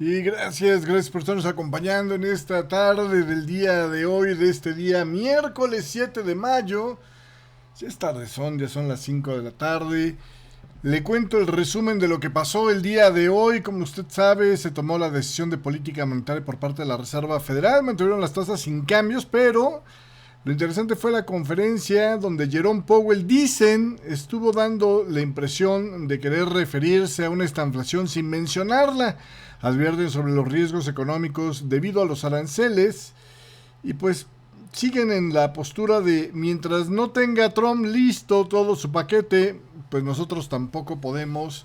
Y gracias por estarnos acompañando en esta tarde del día de hoy, de este día miércoles 7 de mayo. Ya es tardezón, ya son las 5 de la tarde. Le cuento el resumen de lo que pasó el día de hoy. Como usted sabe, se tomó la decisión de política monetaria por parte de la Reserva Federal. Mantuvieron las tasas sin cambios, pero lo interesante fue la conferencia donde Jerome Powell, dicen, estuvo dando la impresión de querer referirse a una estanflación sin mencionarla. Advierten sobre los riesgos económicos debido a los aranceles y pues siguen en la postura de mientras no tenga Trump listo todo su paquete, pues nosotros tampoco podemos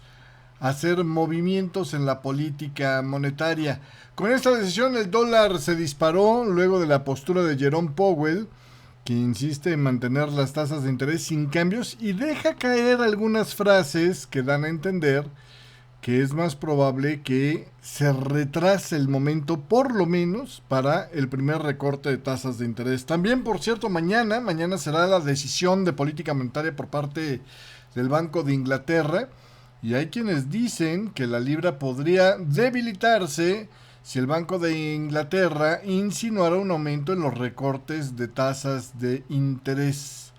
hacer movimientos en la política monetaria. Con esta decisión el dólar se disparó luego de la postura de Jerome Powell, que insiste en mantener las tasas de interés sin cambios y deja caer algunas frases que dan a entender que es más probable que se retrase el momento, por lo menos, para el primer recorte de tasas de interés. También, por cierto, mañana será la decisión de política monetaria por parte del Banco de Inglaterra. Y hay quienes dicen que la libra podría debilitarse si el Banco de Inglaterra insinuara un aumento en los recortes de tasas de interés.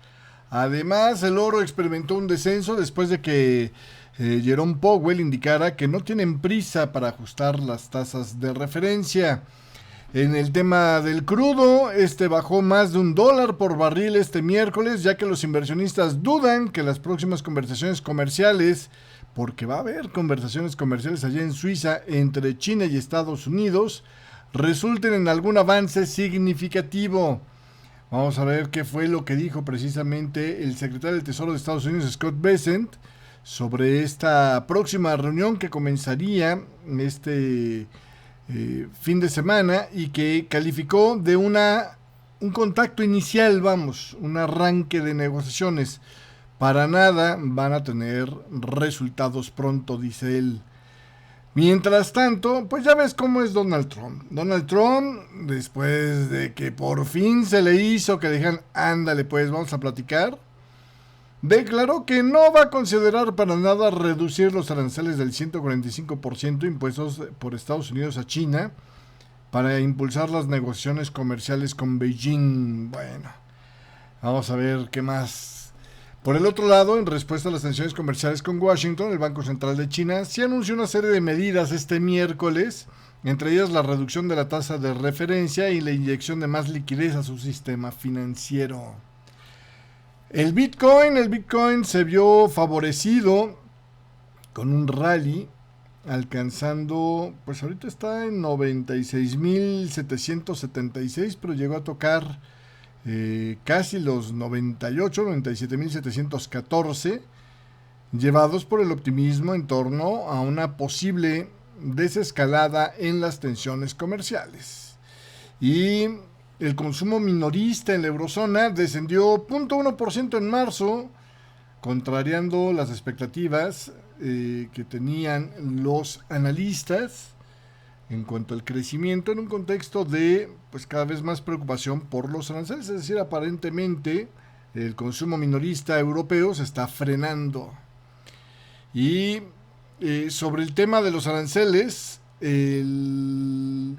Además, el oro experimentó un descenso después de que Jerome Powell indicara que no tienen prisa para ajustar las tasas de referencia. En el tema del crudo, este bajó más de $1 por barril este miércoles, ya que los inversionistas dudan que las próximas conversaciones comerciales, porque va a haber conversaciones comerciales allá en Suiza entre China y Estados Unidos, resulten en algún avance significativo. Vamos a ver qué fue lo que dijo precisamente el secretario del Tesoro de Estados Unidos, Scott Bessent, sobre esta próxima reunión que comenzaría este fin de semana y que calificó de un contacto inicial, vamos, un arranque de negociaciones. Para nada van a tener resultados pronto, dice él. Mientras tanto, pues ya ves cómo es Donald Trump. Donald Trump, después de que por fin se le hizo que dijeran, ándale pues, vamos a platicar, declaró que no va a considerar para nada reducir los aranceles del 145% impuestos por Estados Unidos a China para impulsar las negociaciones comerciales con Beijing. Bueno, vamos a ver qué más. Por el otro lado, en respuesta a las tensiones comerciales con Washington, el Banco Central de China sí anunció una serie de medidas este miércoles, entre ellas la reducción de la tasa de referencia y la inyección de más liquidez a su sistema financiero. El Bitcoin se vio favorecido con un rally alcanzando, pues ahorita está en 96.776, pero llegó a tocar casi los 97.714, llevados por el optimismo en torno a una posible desescalada en las tensiones comerciales. Y el consumo minorista en la eurozona descendió 0.1% en marzo, contrariando las expectativas que tenían los analistas en cuanto al crecimiento en un contexto de pues cada vez más preocupación por los aranceles, es decir, aparentemente el consumo minorista europeo se está frenando. Y sobre el tema de los aranceles, el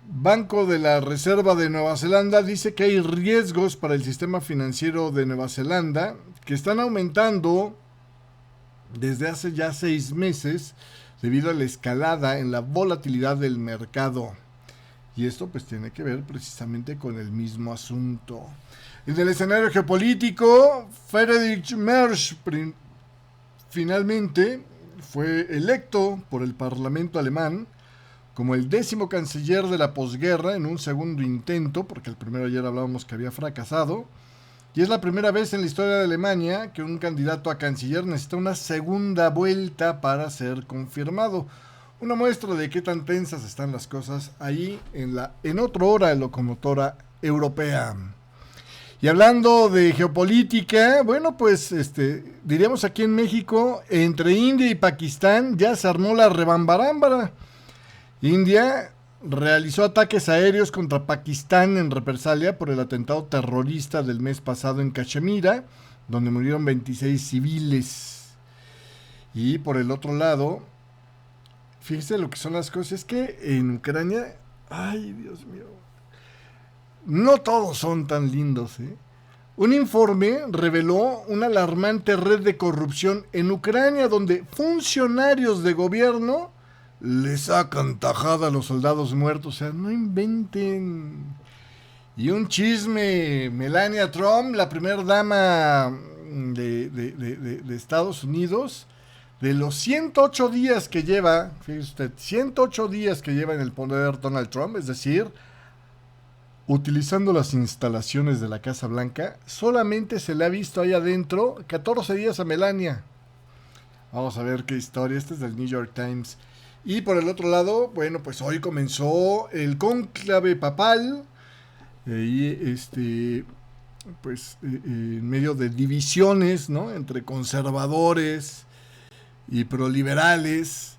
Banco de la Reserva de Nueva Zelanda dice que hay riesgos para el sistema financiero de Nueva Zelanda que están aumentando desde hace ya 6 meses debido a la escalada en la volatilidad del mercado. Y esto pues tiene que ver precisamente con el mismo asunto. En el escenario geopolítico, Friedrich Merz finalmente fue electo por el Parlamento alemán como el 10º canciller de la posguerra en un segundo intento, porque el primero ayer hablábamos que había fracasado, y es la primera vez en la historia de Alemania que un candidato a canciller necesita una segunda vuelta para ser confirmado. Una muestra de qué tan tensas están las cosas ahí en otra hora de locomotora europea. Y hablando de geopolítica, bueno, pues diríamos aquí en México, entre India y Pakistán ya se armó la rebambarámbara. India realizó ataques aéreos contra Pakistán en represalia por el atentado terrorista del mes pasado en Cachemira, donde murieron 26 civiles. Y por el otro lado, fíjese lo que son las cosas, es que en Ucrania, ay Dios mío, no todos son tan lindos, ¿eh? Un informe reveló una alarmante red de corrupción en Ucrania donde funcionarios de gobierno le sacan tajada a los soldados muertos. O sea, no inventen. Y un chisme, Melania Trump, la primera dama de Estados Unidos, de los 108 días que lleva, fíjese usted, 108 días que lleva en el poder Donald Trump, es decir, utilizando las instalaciones de la Casa Blanca, solamente se le ha visto ahí adentro 14 días a Melania. Vamos a ver qué historia. Este es del New York Times. Y por el otro lado, bueno, pues hoy comenzó el cónclave papal. En medio de divisiones, ¿no? Entre conservadores y proliberales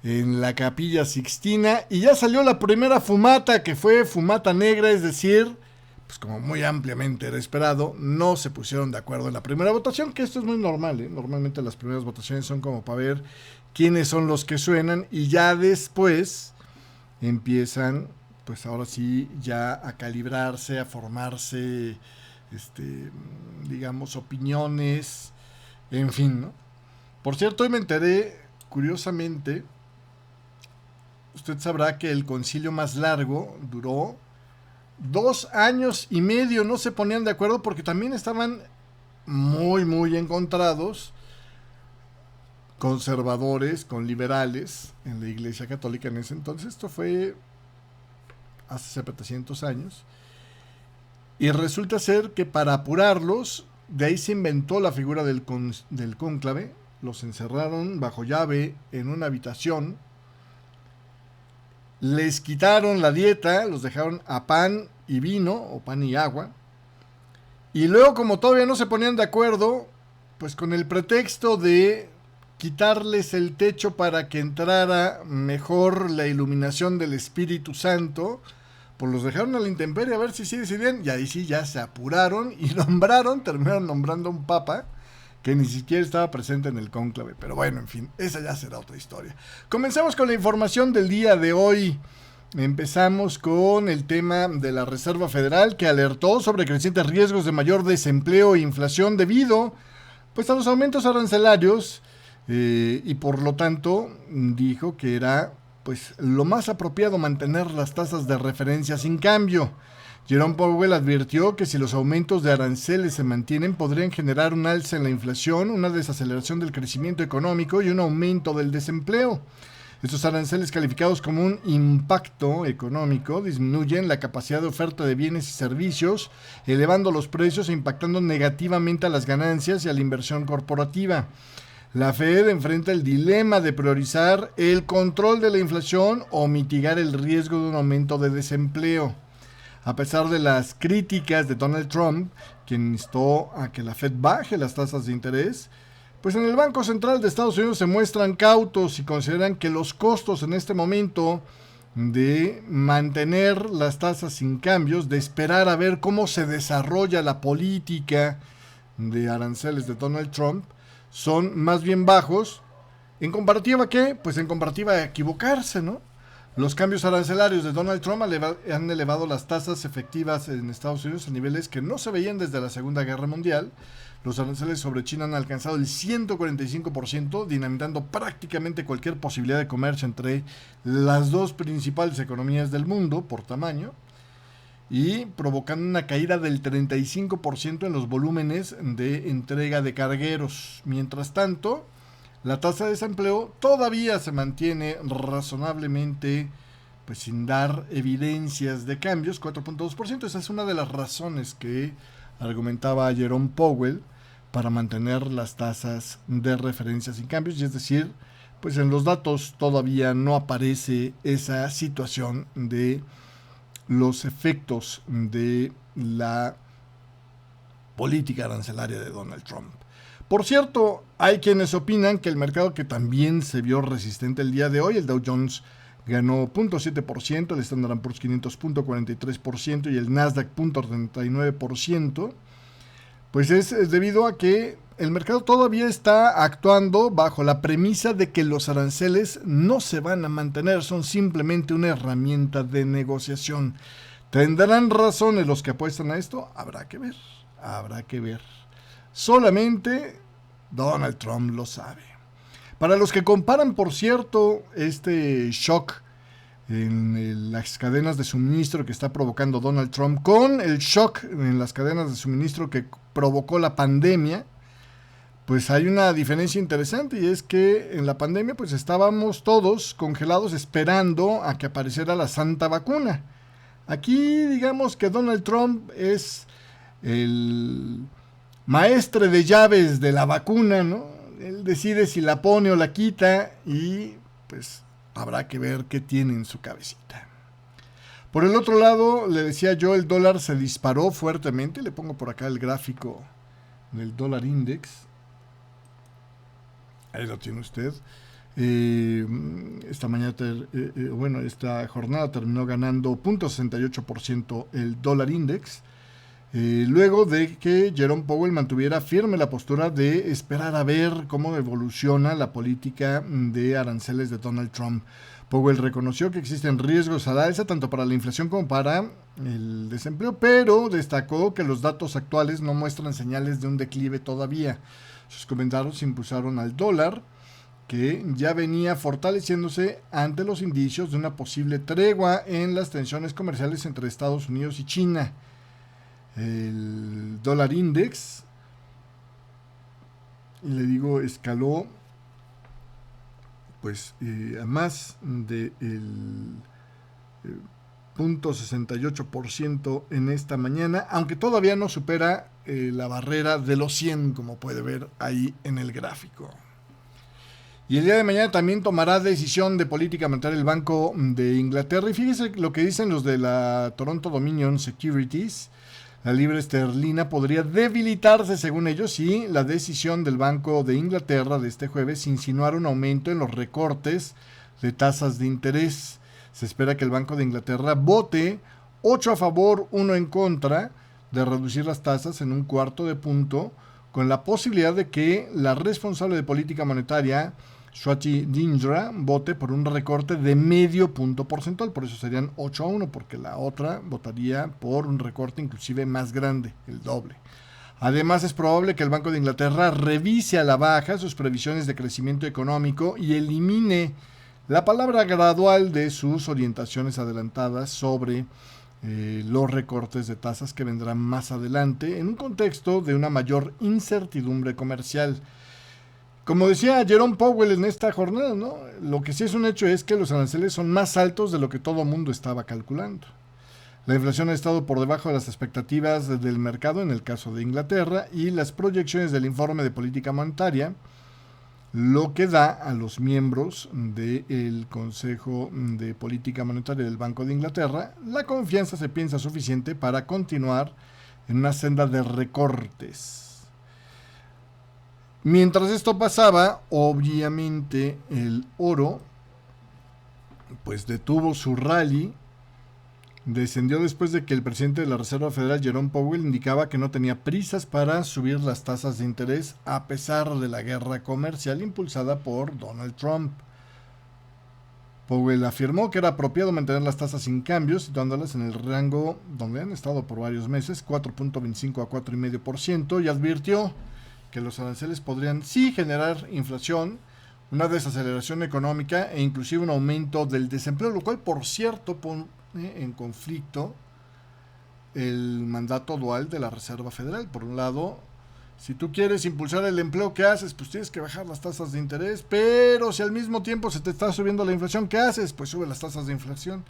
en la Capilla Sixtina, y ya salió la primera fumata, que fue fumata negra, es decir, pues como muy ampliamente era esperado, no se pusieron de acuerdo en la primera votación, que esto es muy normal, ¿eh? Normalmente las primeras votaciones son como para ver quiénes son los que suenan, y ya después empiezan, pues ahora sí, ya a calibrarse, a formarse, digamos, opiniones, en fin, ¿no? Por cierto, hoy me enteré, curiosamente, usted sabrá que el concilio más largo duró 2 años y medio, no se ponían de acuerdo porque también estaban muy, muy encontrados conservadores con liberales en la Iglesia Católica en ese entonces. Esto fue hace 700 años. Y resulta ser que para apurarlos, de ahí se inventó la figura del cónclave. Los encerraron bajo llave en una habitación, les quitaron la dieta, los dejaron a pan y vino, o pan y agua, y luego, como todavía no se ponían de acuerdo, pues con el pretexto de quitarles el techo para que entrara mejor la iluminación del Espíritu Santo, pues los dejaron a la intemperie a ver si sí decidían, y ahí sí ya se apuraron y terminaron nombrando un papa que ni siquiera estaba presente en el cónclave. Pero bueno, en fin, esa ya será otra historia. Comenzamos con la información del día de hoy. Empezamos con el tema de la Reserva Federal, que alertó sobre crecientes riesgos de mayor desempleo e inflación debido, pues, a los aumentos arancelarios, y por lo tanto dijo que era, pues, lo más apropiado mantener las tasas de referencia sin cambio. Jerome Powell advirtió que si los aumentos de aranceles se mantienen, podrían generar un alza en la inflación, una desaceleración del crecimiento económico y un aumento del desempleo. Estos aranceles, calificados como un impacto económico, disminuyen la capacidad de oferta de bienes y servicios, elevando los precios e impactando negativamente a las ganancias y a la inversión corporativa. La Fed enfrenta el dilema de priorizar el control de la inflación o mitigar el riesgo de un aumento de desempleo. A pesar de las críticas de Donald Trump, quien instó a que la Fed baje las tasas de interés, pues en el Banco Central de Estados Unidos se muestran cautos y consideran que los costos en este momento de mantener las tasas sin cambios, de esperar a ver cómo se desarrolla la política de aranceles de Donald Trump, son más bien bajos. ¿En comparativa a qué? Pues en comparativa a equivocarse, ¿no? Los cambios arancelarios de Donald Trump han elevado las tasas efectivas en Estados Unidos a niveles que no se veían desde la Segunda Guerra Mundial. Los aranceles sobre China han alcanzado el 145%, dinamitando prácticamente cualquier posibilidad de comercio entre las dos principales economías del mundo por tamaño, y provocando una caída del 35% en los volúmenes de entrega de cargueros. Mientras tanto, la tasa de desempleo todavía se mantiene razonablemente, pues sin dar evidencias de cambios, 4.2%. Esa es una de las razones que argumentaba Jerome Powell para mantener las tasas de referencia sin cambios, y es decir, pues en los datos todavía no aparece esa situación de los efectos de la política arancelaria de Donald Trump. Por cierto, hay quienes opinan que el mercado, que también se vio resistente el día de hoy, el Dow Jones ganó 0.7%, el Standard & Poor's 500 0.43% y el Nasdaq 0.39%, pues es debido a que el mercado todavía está actuando bajo la premisa de que los aranceles no se van a mantener, son simplemente una herramienta de negociación. ¿Tendrán razones los que apuestan a esto? Habrá que ver, habrá que ver. Solamente Donald Trump lo sabe. Para los que comparan, por cierto, este shock en las cadenas de suministro que está provocando Donald Trump con el shock en las cadenas de suministro que provocó la pandemia, pues hay una diferencia interesante, y es que en la pandemia pues estábamos todos congelados esperando a que apareciera la santa vacuna. Aquí digamos que Donald Trump es el maestre de llaves de la vacuna, ¿no? Él decide si la pone o la quita, y pues habrá que ver qué tiene en su cabecita. Por el otro lado, le decía yo, el dólar se disparó fuertemente. Le pongo por acá el gráfico del dólar index. Ahí lo tiene usted. Esta mañana, esta jornada terminó ganando 0.68% el dólar index. Luego de que Jerome Powell mantuviera firme la postura de esperar a ver cómo evoluciona la política de aranceles de Donald Trump. Powell reconoció que existen riesgos al alza tanto para la inflación como para el desempleo, pero destacó que los datos actuales no muestran señales de un declive todavía. Sus comentarios impulsaron al dólar, que ya venía fortaleciéndose ante los indicios de una posible tregua en las tensiones comerciales entre Estados Unidos y China. El dólar index, le digo, escaló pues a más del 0.68% en esta mañana, aunque todavía no supera la barrera de los 100, como puede ver ahí en el gráfico. Y el día de mañana también tomará decisión de política monetaria el Banco de Inglaterra, y fíjese lo que dicen los de la Toronto Dominion Securities. La libra esterlina podría debilitarse, según ellos, si la decisión del Banco de Inglaterra de este jueves insinuara un aumento en los recortes de tasas de interés. Se espera que el Banco de Inglaterra vote 8 a favor, 1 en contra de reducir las tasas en 1/4 punto, con la posibilidad de que la responsable de política monetaria, Swati Dindra, vote por un recorte de 0.5 punto porcentual. Por eso serían 8-1, porque la otra votaría por un recorte inclusive más grande, el doble. Además, es probable que el Banco de Inglaterra revise a la baja sus previsiones de crecimiento económico y elimine la palabra gradual de sus orientaciones adelantadas sobre los recortes de tasas que vendrán más adelante, en un contexto de una mayor incertidumbre comercial. Como decía Jerome Powell en esta jornada, ¿no? Lo que sí es un hecho es que los aranceles son más altos de lo que todo el mundo estaba calculando. La inflación ha estado por debajo de las expectativas del mercado en el caso de Inglaterra, y las proyecciones del informe de política monetaria, lo que da a los miembros del Consejo de Política Monetaria del Banco de Inglaterra la confianza, se piensa, suficiente para continuar en una senda de recortes. Mientras esto pasaba, obviamente el oro pues detuvo su rally, descendió después de que el presidente de la Reserva Federal, Jerome Powell, indicaba que no tenía prisas para subir las tasas de interés a pesar de la guerra comercial impulsada por Donald Trump. Powell afirmó que era apropiado mantener las tasas sin cambios, situándolas en el rango donde han estado por varios meses, 4.25 a 4.5%, y advirtió que los aranceles podrían sí generar inflación, una desaceleración económica e inclusive un aumento del desempleo, lo cual, por cierto, pone en conflicto el mandato dual de la Reserva Federal. Por un lado, si tú quieres impulsar el empleo, ¿qué haces? Pues tienes que bajar las tasas de interés, pero si al mismo tiempo se te está subiendo la inflación, ¿qué haces? Pues sube las tasas de inflación,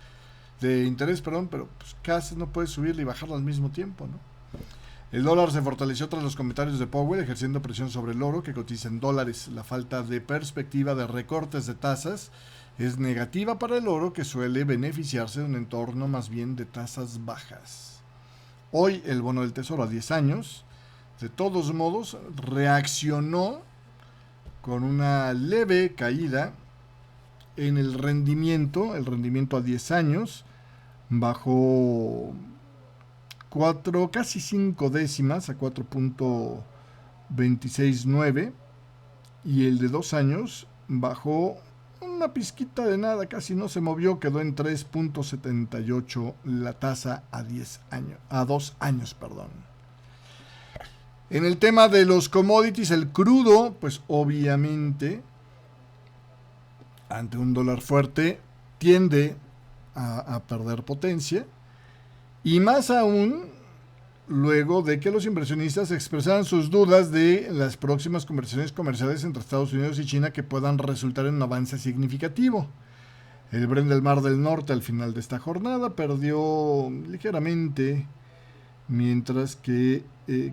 de interés, pero pues ¿qué haces? No puedes subirla y bajarla al mismo tiempo, ¿no? El dólar se fortaleció tras los comentarios de Powell, ejerciendo presión sobre el oro, que cotiza en dólares. La falta de perspectiva de recortes de tasas es negativa para el oro, que suele beneficiarse de un entorno más bien de tasas bajas. Hoy el bono del Tesoro a 10 años, de todos modos, reaccionó con una leve caída en el rendimiento a 10 años, bajó 4, casi 5 décimas, a 4.9 26.9 y el de 2 años bajó una pizquita de nada, casi no se movió, quedó en 3.78 la tasa a 2 años, perdón. En el tema de los commodities, el crudo, pues obviamente, ante un dólar fuerte, tiende a perder potencia, y más aún luego de que los inversionistas expresaran sus dudas de las próximas conversaciones comerciales entre Estados Unidos y China que puedan resultar en un avance significativo. El Brent del Mar del Norte al final de esta jornada perdió ligeramente, mientras que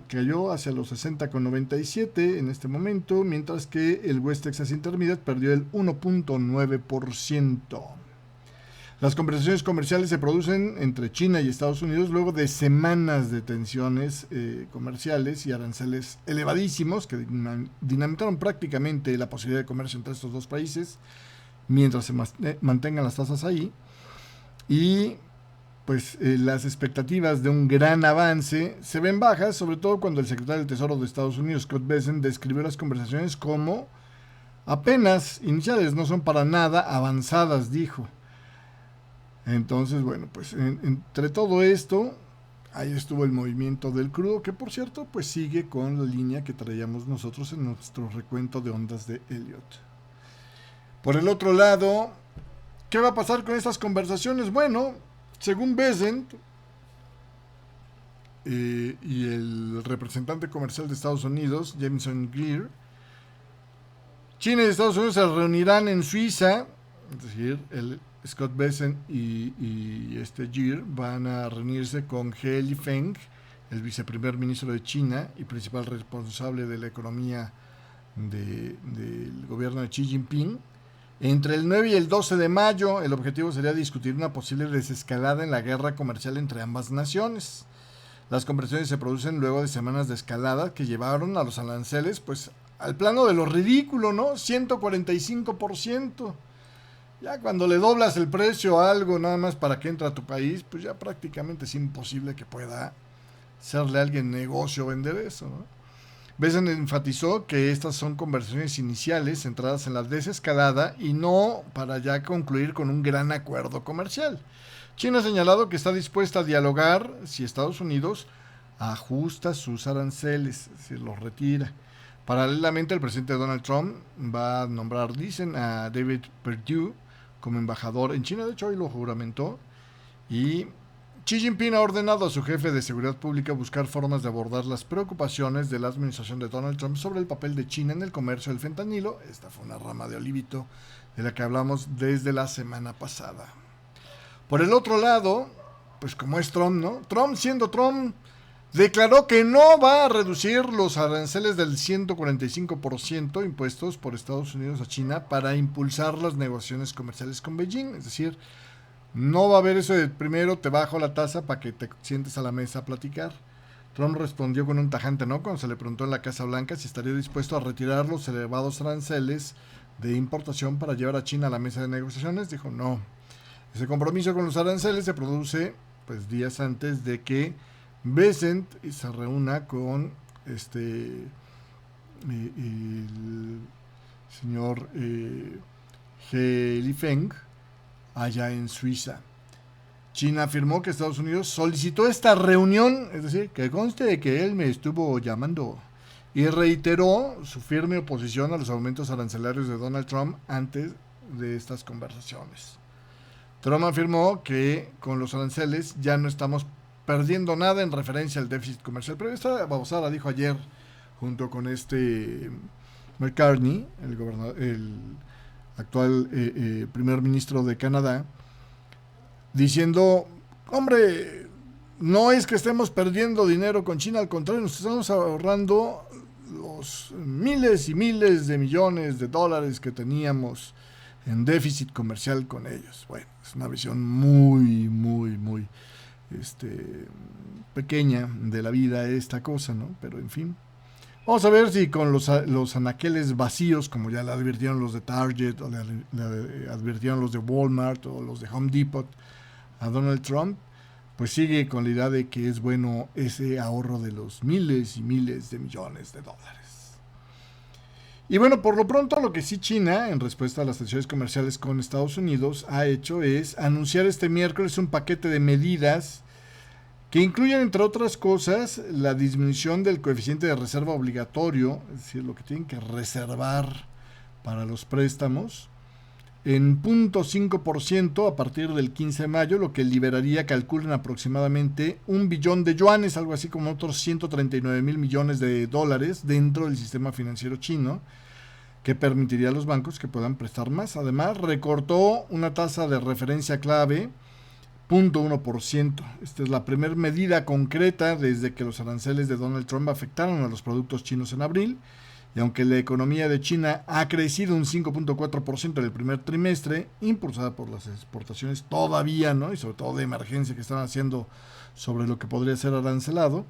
cayó hacia los 60,97 en este momento, mientras que el West Texas Intermediate perdió el 1.9%. Las conversaciones comerciales se producen entre China y Estados Unidos luego de semanas de tensiones comerciales y aranceles elevadísimos que dinamitaron prácticamente la posibilidad de comercio entre estos dos países mientras se mantengan las tasas ahí. Y pues las expectativas de un gran avance se ven bajas, sobre todo cuando el secretario del Tesoro de Estados Unidos, Scott Bessent, describió las conversaciones como apenas iniciales, no son para nada avanzadas, dijo. Entonces, bueno, pues entre todo esto, ahí estuvo el movimiento del crudo, que por cierto, pues sigue con la línea que traíamos nosotros en nuestro recuento de ondas de Elliott. Por el otro lado, ¿qué va a pasar con estas conversaciones? Bueno, según Bessent y el representante comercial de Estados Unidos, Jameson Greer, China y Estados Unidos se reunirán en Suiza, es decir, el Scott Bessent y Greer van a reunirse con He Lifeng, el viceprimer ministro de China y principal responsable de la economía del gobierno de Xi Jinping. Entre el 9 y el 12 de mayo, el objetivo sería discutir una posible desescalada en la guerra comercial entre ambas naciones. Las conversaciones se producen luego de semanas de escalada que llevaron a los aranceles pues al plano de lo ridículo, ¿no? 145%. Ya cuando le doblas el precio a algo nada más para que entre a tu país, pues ya prácticamente es imposible que pueda serle a alguien negocio vender eso, ¿no? Bessent enfatizó que estas son conversaciones iniciales centradas en la desescalada y no para ya concluir con un gran acuerdo comercial. China ha señalado que está dispuesta a dialogar si Estados Unidos ajusta sus aranceles, es decir, los retira. Paralelamente, el presidente Donald Trump va a nombrar, dicen, a David Perdue como embajador en China. De hecho, hoy lo juramentó. Y Xi Jinping ha ordenado a su jefe de seguridad pública buscar formas de abordar las preocupaciones de la administración de Donald Trump sobre el papel de China en el comercio del fentanilo. Esta fue una rama de olivito de la que hablamos desde la semana pasada. Por el otro lado, pues como es Trump, ¿no? Trump, siendo Trump, declaró que no va a reducir los aranceles del 145% impuestos por Estados Unidos a China para impulsar las negociaciones comerciales con Beijing. Es decir, no va a haber eso de primero te bajo la tasa para que te sientes a la mesa a platicar. Trump respondió con un tajante no cuando se le preguntó en la Casa Blanca si estaría dispuesto a retirar los elevados aranceles de importación para llevar a China a la mesa de negociaciones. Dijo no. Ese compromiso con los aranceles se produce pues días antes de que Bessent se reúna con el señor He Lifeng allá en Suiza. China afirmó que Estados Unidos solicitó esta reunión, es decir, que conste de que él me estuvo llamando, y reiteró su firme oposición a los aumentos arancelarios de Donald Trump antes de estas conversaciones. Trump afirmó que con los aranceles ya no estamos perdiendo nada en referencia al déficit comercial. Pero esta babosada dijo ayer, junto con McCartney, el actual primer ministro de Canadá, diciendo, hombre, no es que estemos perdiendo dinero con China, al contrario, nos estamos ahorrando los miles y miles de millones de dólares que teníamos en déficit comercial con ellos. Bueno, es una visión muy, muy, muy pequeña de la vida esta cosa, ¿no? Pero en fin, vamos a ver si con los anaqueles vacíos, como ya le advirtieron los de Target o le advirtieron los de Walmart o los de Home Depot a Donald Trump, pues sigue con la idea de que es bueno ese ahorro de los miles y miles de millones de dólares. Y bueno, por lo pronto lo que sí China, en respuesta a las tensiones comerciales con Estados Unidos, ha hecho es anunciar este miércoles un paquete de medidas que incluyen, entre otras cosas, la disminución del coeficiente de reserva obligatorio, es decir, lo que tienen que reservar para los préstamos, en 0.5% a partir del 15 de mayo, lo que liberaría, calculan, aproximadamente 1 billón de yuanes, algo así como otros 139 mil millones de dólares dentro del sistema financiero chino, que permitiría a los bancos que puedan prestar más. Además, recortó una tasa de referencia clave, 0.1%. Esta es la primera medida concreta desde que los aranceles de Donald Trump afectaron a los productos chinos en abril. Y aunque la economía de China ha crecido un 5.4% en el primer trimestre, impulsada por las exportaciones todavía, ¿no? Y sobre todo de emergencia que están haciendo sobre lo que podría ser arancelado,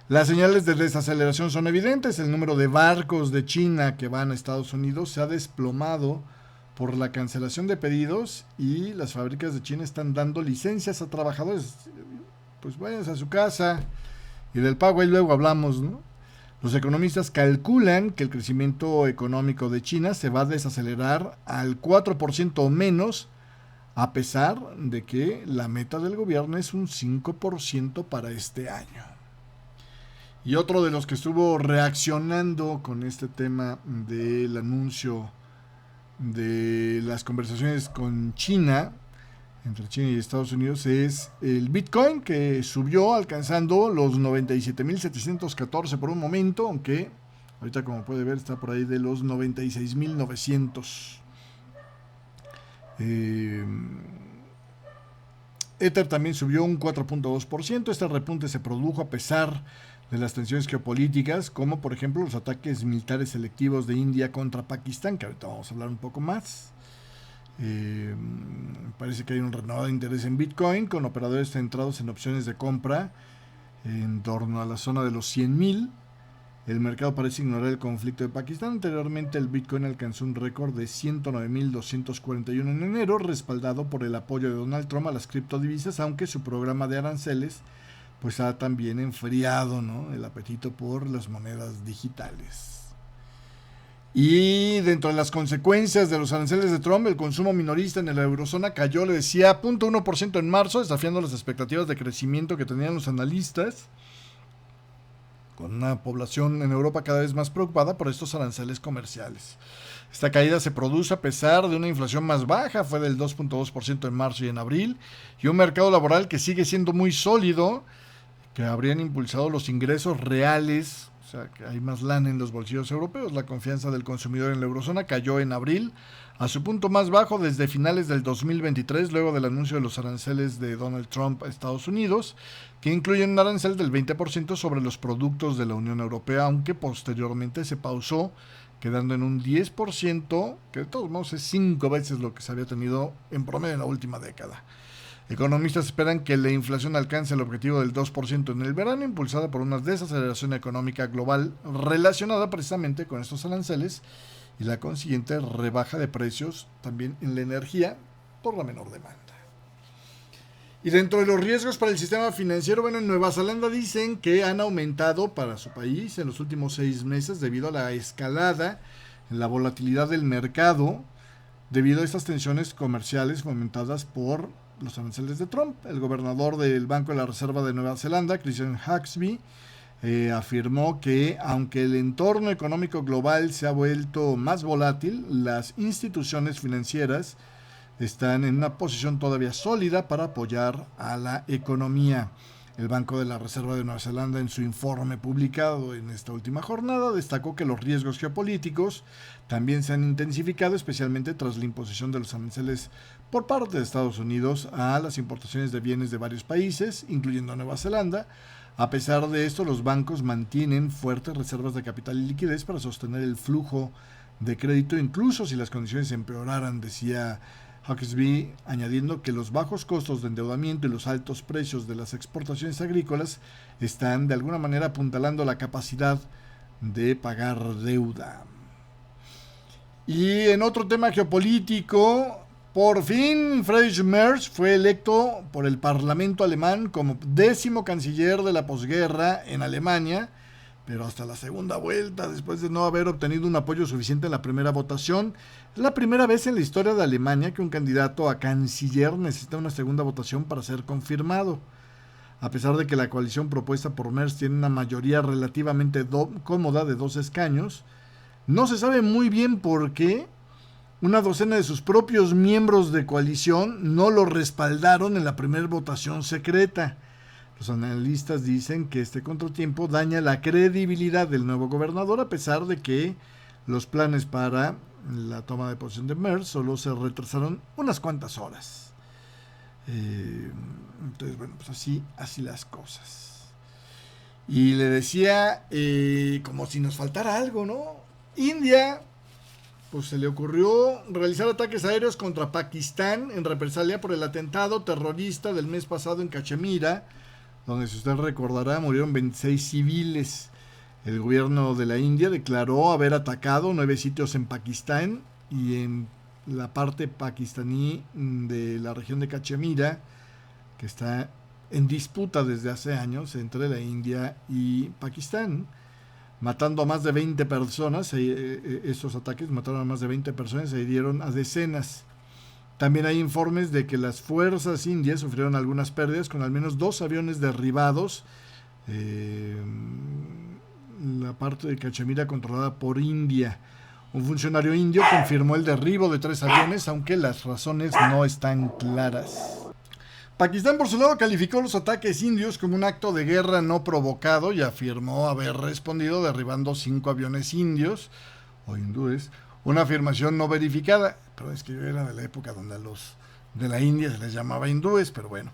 las señales de desaceleración son evidentes. El número de barcos de China que van a Estados Unidos se ha desplomado por la cancelación de pedidos y las fábricas de China están dando licencias a trabajadores. Pues váyanse a su casa y del pago y luego hablamos, ¿no? Los economistas calculan que el crecimiento económico de China se va a desacelerar al 4% o menos, a pesar de que la meta del gobierno es un 5% para este año. Y otro de los que estuvo reaccionando con este tema del anuncio de las conversaciones con China, entre China y Estados Unidos, es el Bitcoin, que subió alcanzando los 97.714 por un momento, aunque ahorita, como puede ver, está por ahí de los 96.900. Ether también subió un 4.2%. Este repunte se produjo a pesar de las tensiones geopolíticas, como por ejemplo los ataques militares selectivos de India contra Pakistán, que ahorita vamos a hablar un poco más. Parece que hay un renovado interés en Bitcoin, con operadores centrados en opciones de compra en torno a la zona de los 100.000. El mercado parece ignorar el conflicto de Pakistán. Anteriormente el Bitcoin alcanzó un récord de 109.241 en enero, respaldado por el apoyo de Donald Trump a las criptodivisas, aunque su programa de aranceles pues ha también enfriado, ¿no?, el apetito por las monedas digitales. Y dentro de las consecuencias de los aranceles de Trump, el consumo minorista en la eurozona cayó, le decía, 0.1% en marzo, desafiando las expectativas de crecimiento que tenían los analistas, con una población en Europa cada vez más preocupada por estos aranceles comerciales. Esta caída se produce a pesar de una inflación más baja, fue del 2.2% en marzo y en abril, y un mercado laboral que sigue siendo muy sólido, que habrían impulsado los ingresos reales. O sea, que hay más lana en los bolsillos europeos. La confianza del consumidor en la eurozona cayó en abril a su punto más bajo desde finales del 2023, luego del anuncio de los aranceles de Donald Trump a Estados Unidos, que incluyen un arancel del 20% sobre los productos de la Unión Europea, aunque posteriormente se pausó, quedando en un 10%, que de todos modos es 5 veces lo que se había tenido en promedio en la última década. Economistas esperan que la inflación alcance el objetivo del 2% en el verano, impulsada por una desaceleración económica global relacionada precisamente con estos aranceles y la consiguiente rebaja de precios también en la energía por la menor demanda. Y dentro de los riesgos para el sistema financiero, bueno, en Nueva Zelanda dicen que han aumentado para su país en los últimos 6 meses debido a la escalada en la volatilidad del mercado, debido a estas tensiones comerciales fomentadas por los aranceles de Trump. El gobernador del Banco de la Reserva de Nueva Zelanda, Christian Hawkesby, afirmó que aunque el entorno económico global se ha vuelto más volátil, las instituciones financieras están en una posición todavía sólida para apoyar a la economía. El Banco de la Reserva de Nueva Zelanda, en su informe publicado en esta última jornada, destacó que los riesgos geopolíticos también se han intensificado, especialmente tras la imposición de los aranceles por parte de Estados Unidos a las importaciones de bienes de varios países, incluyendo Nueva Zelanda. A pesar de esto, los bancos mantienen fuertes reservas de capital y liquidez para sostener el flujo de crédito, incluso si las condiciones empeoraran, decía Hawkesby, añadiendo que los bajos costos de endeudamiento y los altos precios de las exportaciones agrícolas están de alguna manera apuntalando la capacidad de pagar deuda. Y en otro tema geopolítico, por fin Friedrich Merz fue electo por el Parlamento alemán como 10º canciller de la posguerra en Alemania, pero hasta la segunda vuelta, después de no haber obtenido un apoyo suficiente en la primera votación. Es la primera vez en la historia de Alemania que un candidato a canciller necesita una segunda votación para ser confirmado. A pesar de que la coalición propuesta por Merz tiene una mayoría relativamente cómoda de 2 escaños, no se sabe muy bien por qué una docena de sus propios miembros de coalición no lo respaldaron en la primera votación secreta. Los analistas dicen que este contratiempo daña la credibilidad del nuevo gobernador, a pesar de que los planes para la toma de posesión de Merz solo se retrasaron unas cuantas horas. Entonces, bueno, pues así las cosas. Y le decía, como si nos faltara algo, ¿no? India, pues se le ocurrió realizar ataques aéreos contra Pakistán en represalia por el atentado terrorista del mes pasado en Cachemira, donde, si usted recordará, murieron 26 civiles. El gobierno de la India declaró haber atacado 9 sitios en Pakistán y en la parte pakistaní de la región de Cachemira, que está en disputa desde hace años entre la India y Pakistán, matando a más de 20 personas. Estos ataques mataron a más de 20 personas e hirieron a decenas. También hay informes de que las fuerzas indias sufrieron algunas pérdidas, con al menos 2 aviones derribados. La parte de Cachemira controlada por India. Un funcionario indio confirmó el derribo de 3 aviones, aunque las razones no están claras. Pakistán, por su lado, calificó los ataques indios como un acto de guerra no provocado y afirmó haber respondido derribando 5 aviones indios o hindúes, una afirmación no verificada. Pero es que yo era de la época donde a los de la India se les llamaba hindúes, pero bueno.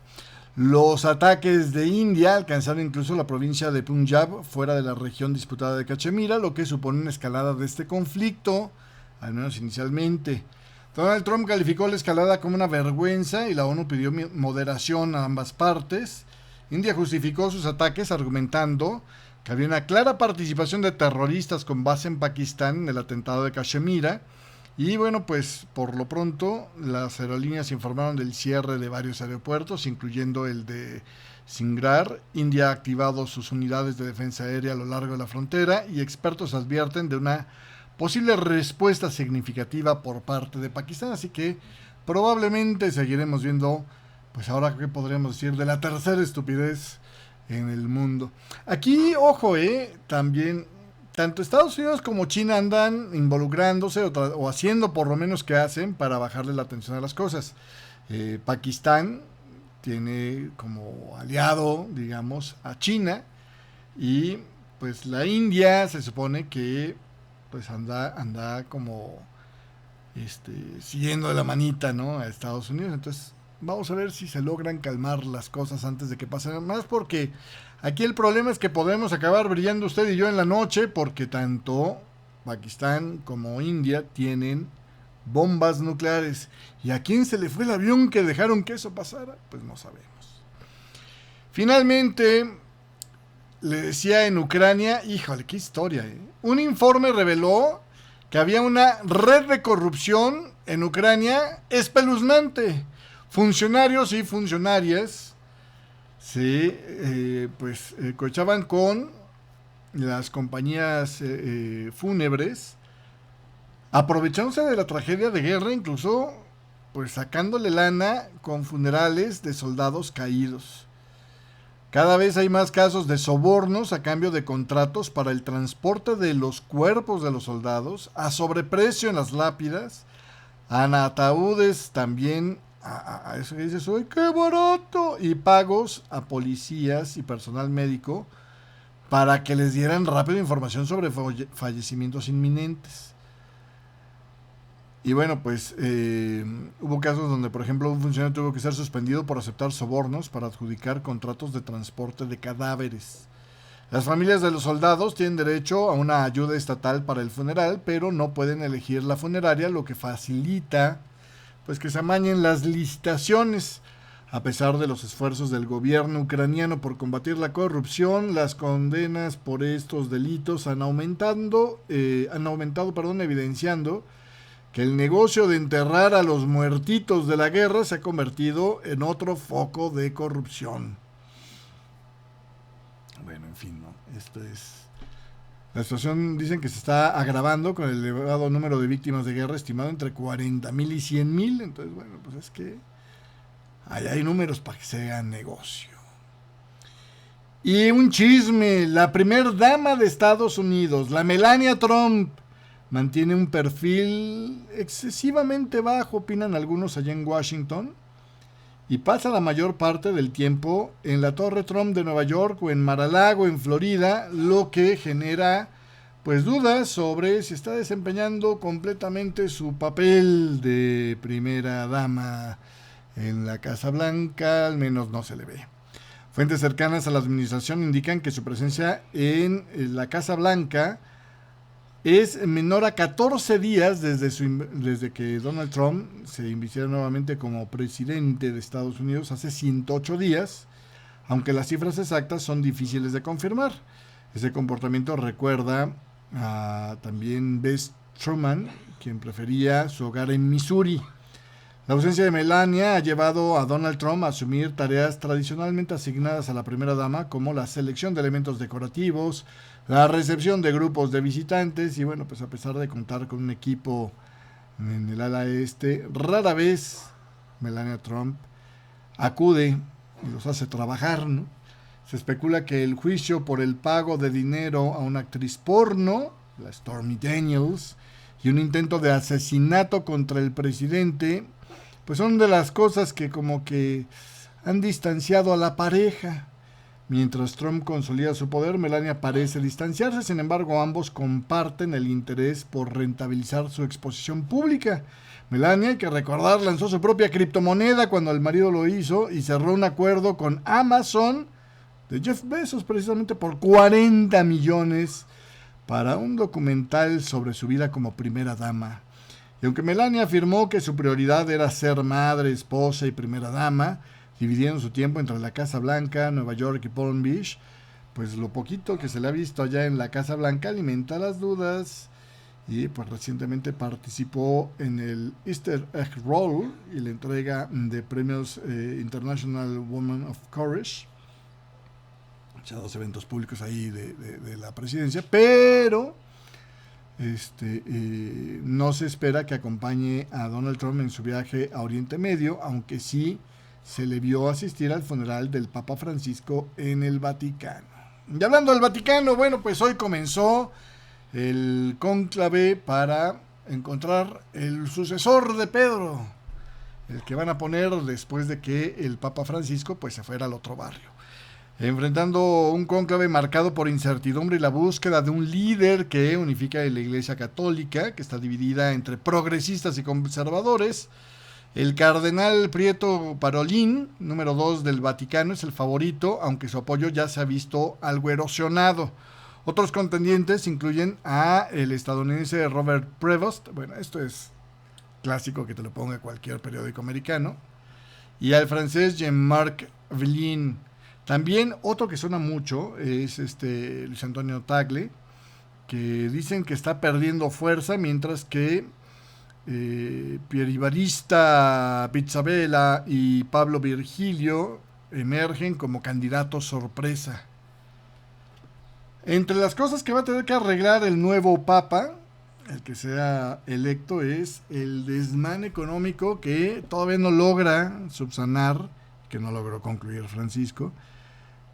Los ataques de India alcanzaron incluso la provincia de Punjab, fuera de la región disputada de Cachemira, lo que supone una escalada de este conflicto, al menos inicialmente. Donald Trump calificó la escalada como una vergüenza y la ONU pidió moderación a ambas partes. India justificó sus ataques argumentando que había una clara participación de terroristas con base en Pakistán en el atentado de Cachemira. Y bueno, pues por lo pronto las aerolíneas informaron del cierre de varios aeropuertos, incluyendo el de Singrar. India ha activado sus unidades de defensa aérea a lo largo de la frontera y expertos advierten de una posible respuesta significativa por parte de Pakistán. Así que probablemente seguiremos viendo, pues ahora qué podríamos decir, de la tercera estupidez en el mundo. Aquí, ojo, también tanto Estados Unidos como China andan involucrándose o haciendo por lo menos que hacen para bajarle la atención a las cosas. Pakistán tiene como aliado, digamos, a China, y pues la India se supone que pues anda como siguiendo de la manita, ¿no?, a Estados Unidos. Entonces vamos a ver si se logran calmar las cosas antes de que pasen más, porque aquí el problema es que podemos acabar brillando usted y yo en la noche, porque tanto Pakistán como India tienen bombas nucleares. ¿Y a quién se le fue el avión que dejaron que eso pasara? Pues no sabemos. Finalmente, le decía, en Ucrania, híjole, qué historia, Un informe reveló que había una red de corrupción en Ucrania espeluznante. Funcionarios y funcionarias cochaban con las compañías fúnebres, aprovechándose de la tragedia de guerra, incluso pues sacándole lana con funerales de soldados caídos. Cada vez hay más casos de sobornos a cambio de contratos para el transporte de los cuerpos de los soldados, a sobreprecio en las lápidas, en ataúdes también, a eso que dices, ¡ay, qué barato! Y pagos a policías y personal médico para que les dieran rápido información sobre fallecimientos inminentes. Y bueno, pues hubo casos donde, por ejemplo, un funcionario tuvo que ser suspendido por aceptar sobornos para adjudicar contratos de transporte de cadáveres. Las familias de los soldados tienen derecho a una ayuda estatal para el funeral, pero no pueden elegir la funeraria, lo que facilita pues que se amañen las licitaciones. A pesar de los esfuerzos del gobierno ucraniano por combatir la corrupción, las condenas por estos delitos han aumentado, evidenciando que el negocio de enterrar a los muertitos de la guerra se ha convertido en otro foco de corrupción. Bueno, en fin, ¿no? Esto es La situación dicen que se está agravando con el elevado número de víctimas de guerra estimado entre 40,000 y 100,000. Entonces, bueno, pues es que ahí hay números para que se hagan negocio. Y un chisme, la primer dama de Estados Unidos, la Melania Trump, mantiene un perfil excesivamente bajo, opinan algunos allá en Washington, y pasa la mayor parte del tiempo en la Torre Trump de Nueva York o en Mar-a-Lago, en Florida, lo que genera pues dudas sobre si está desempeñando completamente su papel de primera dama en la Casa Blanca, al menos no se le ve. Fuentes cercanas a la administración indican que su presencia en la Casa Blanca es menor a 14 días desde que Donald Trump se invistiera nuevamente como presidente de Estados Unidos hace 108 días, aunque las cifras exactas son difíciles de confirmar. Ese comportamiento recuerda a también Bess Truman, quien prefería su hogar en Missouri. La ausencia de Melania ha llevado a Donald Trump a asumir tareas tradicionalmente asignadas a la primera dama, como la selección de elementos decorativos, la recepción de grupos de visitantes y bueno, pues a pesar de contar con un equipo en el ala este, rara vez Melania Trump acude y los hace trabajar, ¿no? Se especula que el juicio por el pago de dinero a una actriz porno, la Stormy Daniels, y un intento de asesinato contra el presidente, pues son de las cosas que como que han distanciado a la pareja. Mientras Trump consolida su poder, Melania parece distanciarse. Sin embargo, ambos comparten el interés por rentabilizar su exposición pública. Melania, hay que recordar, lanzó su propia criptomoneda cuando el marido lo hizo y cerró un acuerdo con Amazon de Jeff Bezos precisamente por 40 millones para un documental sobre su vida como primera dama. Y aunque Melania afirmó que su prioridad era ser madre, esposa y primera dama, dividiendo su tiempo entre la Casa Blanca, Nueva York y Palm Beach, pues lo poquito que se le ha visto allá en la Casa Blanca alimenta las dudas. Y pues recientemente participó en el Easter Egg Roll y la entrega de premios International Women of Courage. Ya dos eventos públicos ahí de la presidencia, pero no se espera que acompañe a Donald Trump en su viaje a Oriente Medio, aunque sí se le vio asistir al funeral del Papa Francisco en el Vaticano. Y hablando del Vaticano, bueno, pues hoy comenzó el cónclave para encontrar el sucesor de Pedro, el que van a poner después de que el Papa Francisco pues se fuera al otro barrio. Enfrentando un cónclave marcado por incertidumbre y la búsqueda de un líder que unifique a la Iglesia Católica, que está dividida entre progresistas y conservadores, el cardenal Prieto Parolin, número 2 del Vaticano, es el favorito, aunque su apoyo ya se ha visto algo erosionado. Otros contendientes incluyen a el estadounidense Robert Prevost, bueno, esto es clásico que te lo ponga cualquier periódico americano, y al francés Jean-Marc Villin. También otro que suena mucho es Luis Antonio Tagle, que dicen que está perdiendo fuerza, mientras que Pierre Ibarista Pizzabella y Pablo Virgilio emergen como candidatos sorpresa. Entre las cosas que va a tener que arreglar el nuevo Papa, el que sea electo, es el desmán económico que todavía no logra subsanar, que no logró concluir Francisco.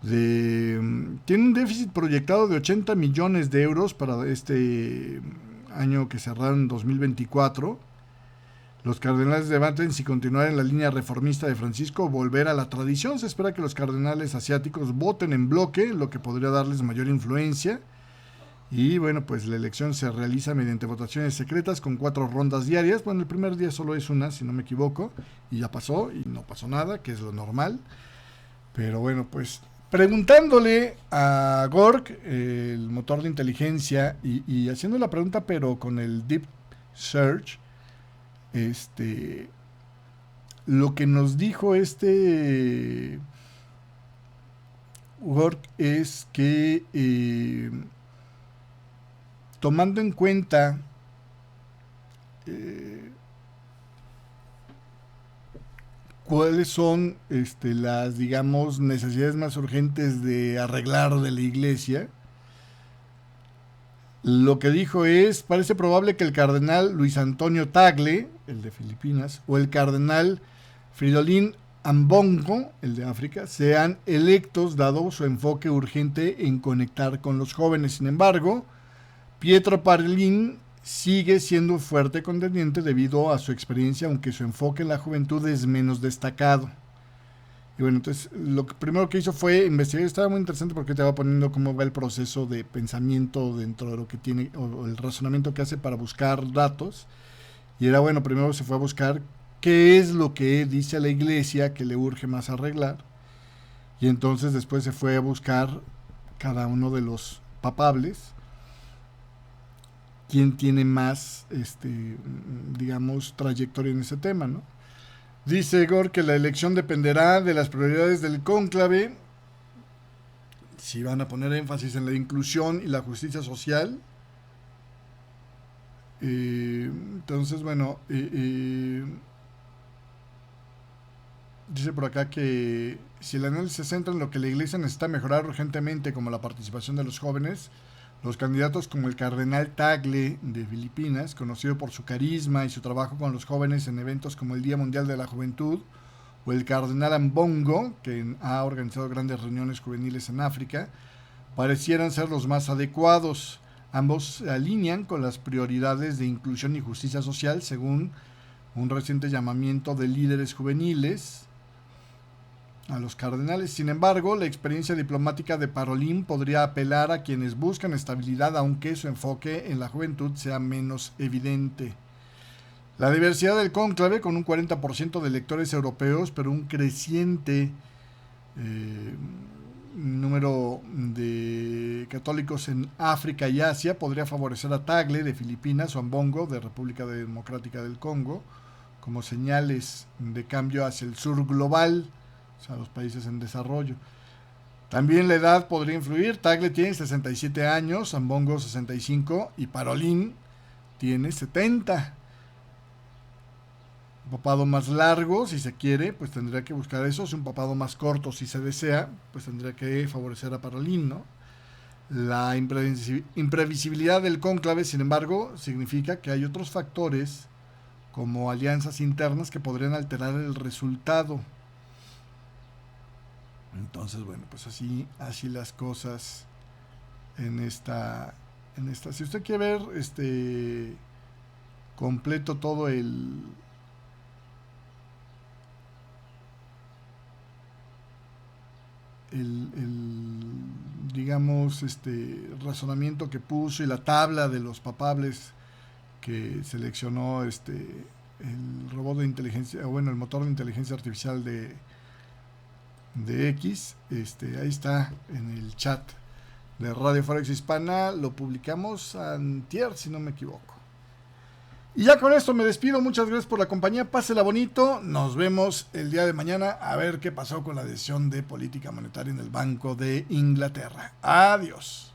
Tiene un déficit proyectado de 80 millones de euros para este año que cerraron en 2024. Los cardenales debaten si continuar en la línea reformista de Francisco o volver a la tradición. Se espera que los cardenales asiáticos voten en bloque, lo que podría darles mayor influencia. Y bueno, pues la elección se realiza mediante votaciones secretas con 4 rondas diarias. Bueno, el primer día solo es una, si no me equivoco, y ya pasó, y no pasó nada, que es lo normal. Pero bueno, pues preguntándole a Gork, el motor de inteligencia, y haciendo la pregunta, pero con el Deep Search, lo que nos dijo Gork es que tomando en cuenta cuáles son las, digamos, necesidades más urgentes de arreglar de la iglesia, Lo que dijo es, parece probable que el cardenal Luis Antonio Tagle, el de Filipinas, o el cardenal Fridolin Ambongo, el de África, sean electos dado su enfoque urgente en conectar con los jóvenes. Sin embargo, Pietro Parolin sigue siendo un fuerte contendiente debido a su experiencia, aunque su enfoque en la juventud es menos destacado. Y bueno, entonces lo primero que hizo fue investigar. Estaba muy interesante porque te va poniendo cómo va el proceso de pensamiento dentro de lo que tiene, o el razonamiento que hace para buscar datos. Y era bueno, primero se fue a buscar qué es lo que dice la iglesia que le urge más arreglar. Y entonces después se fue a buscar cada uno de los papables, quién tiene más, digamos, trayectoria en ese tema, ¿no? Dice Gore que la elección dependerá de las prioridades del cónclave, si van a poner énfasis en la inclusión y la justicia social. Entonces, bueno, dice por acá que si el análisis se centra en lo que la iglesia necesita mejorar urgentemente, como la participación de los jóvenes, los candidatos como el cardenal Tagle de Filipinas, conocido por su carisma y su trabajo con los jóvenes en eventos como el Día Mundial de la Juventud, o el cardenal Ambongo, que ha organizado grandes reuniones juveniles en África, parecieran ser los más adecuados. Ambos se alinean con las prioridades de inclusión y justicia social, según un reciente llamamiento de líderes juveniles a los cardenales. Sin embargo, la experiencia diplomática de Parolin podría apelar a quienes buscan estabilidad, aunque su enfoque en la juventud sea menos evidente. La diversidad del cónclave, con un 40% de electores europeos, pero un creciente número de católicos en África y Asia, podría favorecer a Tagle de Filipinas o Ambongo de República Democrática del Congo como señales de cambio hacia el sur global, o sea, los países en desarrollo. También la edad podría influir. Tagle tiene 67 años, Ambongo 65 y Parolin tiene 70. Un papado más largo, si se quiere, pues tendría que buscar eso. Si un papado más corto, si se desea, pues tendría que favorecer a Parolin, ¿no? La imprevisibilidad del cónclave, sin embargo, significa que hay otros factores como alianzas internas que podrían alterar el resultado. Entonces, bueno, pues así las cosas en esta. Si usted quiere ver completo todo el digamos, razonamiento que puso y la tabla de los papables que seleccionó el robot de inteligencia, bueno, el motor de inteligencia artificial de X, ahí está en el chat de Radio Forex Hispana, lo publicamos antier, si no me equivoco. Y ya con esto me despido, muchas gracias por la compañía, pásela bonito, nos vemos el día de mañana a ver qué pasó con la decisión de política monetaria en el Banco de Inglaterra. Adiós.